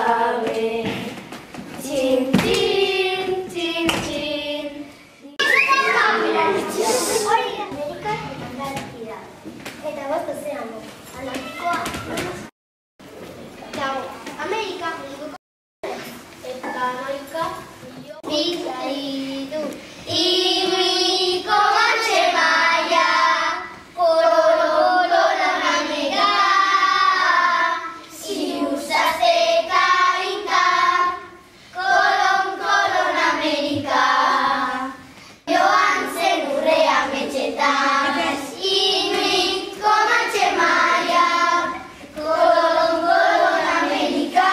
gabe. Txin, txin, txin, txin. Hori Amerika eta Antártida. Eta bost ozeano. Atlantikoa. Eta Amerika munduko eta Amerika bizaitu. Imiko batxe maia, kororo lamanega, ziuzazeka inka, kolon Amerika. Joan zen urrea metxetan, imiko batxe maia, kolon Amerika,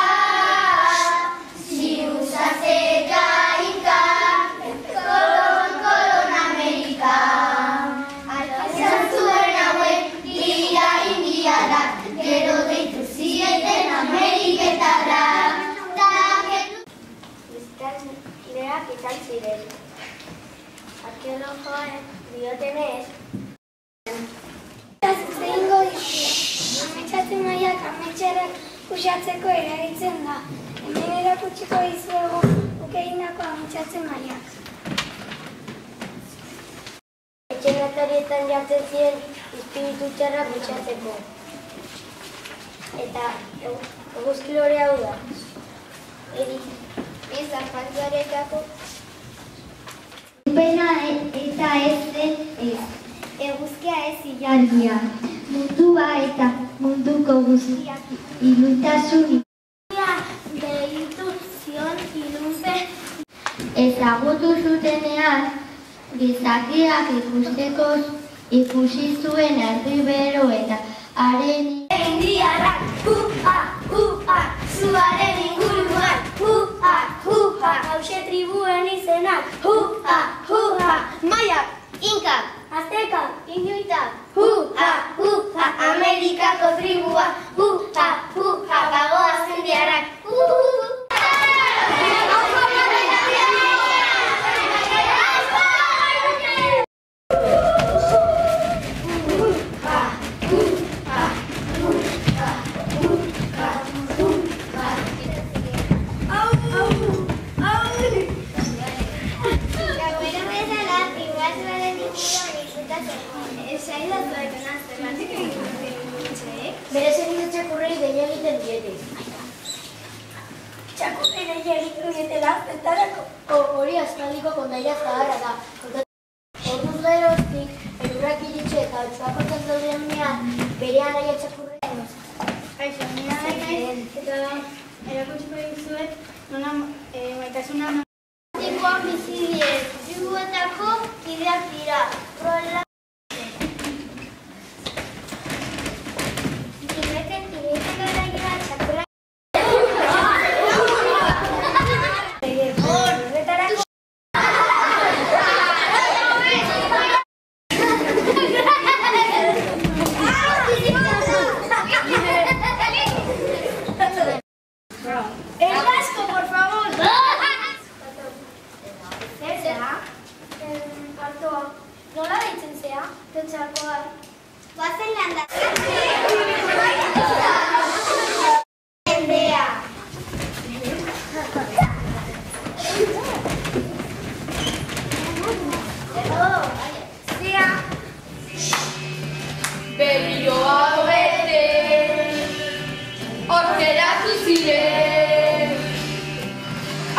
ziuzazeka inka, kolon Amerika. Izan zuen hauek dira indiarak, gero deitu zieten Ameriketarrak. Biztanleak izan ziren. Arkeologoek diotenez, zehingo ditu. Ametxatze mailak ametxerak uxatzeko erabiltzen da. Hemen erakutsiko dizuegu guk egindako ametxatze mailak. Etxen atarietan jartzen ziren espiritu txarrak uxatzeko. Eta eguzki lore hau da. Ez afalduarekako pena eta ez zen ez. Eguzkia ez ilargia. Mundua eta munduko guztiak iluntasun. Deitu zion ilunpe. Ezagutu zutenean, gizakiak ikustekoz ikusi zuen erdi bero eta haren indiarrak, zuaren inguruan, hauxe tribuen izenak, maiak, inkak, aztekak, inuitak, Amerikako tribua, bagoaz indiarrak. Bere zenide txakurrei deia egiten diete. Txakurrei deia egiten dietela, zentarako hori aspaldiko kondaira zaharra da. Orduz geroztik, elurrak iritxe eta altzakotan daudenean, berean aia txakurrei. Kaixo, nina naiz, eta erakutsiko dizuet, maitasuna Tikoan bizi diren, tribuetako kideak dira. El vasco, por favor. Nola deitzen zea? Pentsakoa. Guazen landa. Endea. Zea. Berrioa bete, orkeratu ziren,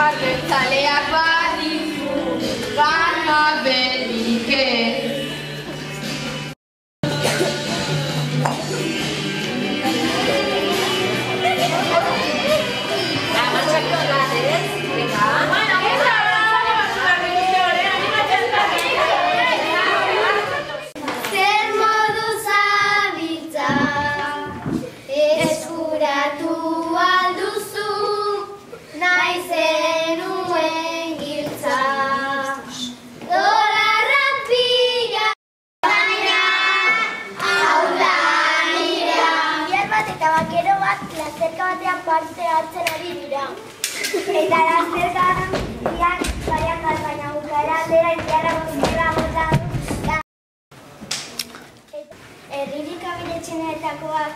abertzaleak baditu, gana berik ez. Parte hartzen ari dira. Eta lasterkan dian barian baina bukara aldera indiara gozera bota da. Herririk abiretxenetakoak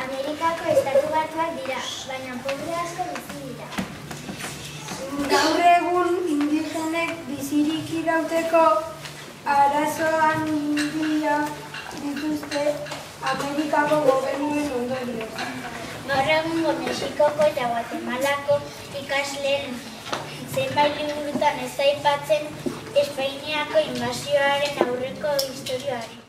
Amerikako estatu batuak dira, baina pobre asko bizi dira. Gaur egun indigenek bizirik irauteko arazo handia dituzte Amerikako gobernuen ondorioz. Gaur egungo Mexikoko eta Guatemalako ikasleen zenbait liburutan ez aipatzen Espainiako inbasioaren aurreko istorioari.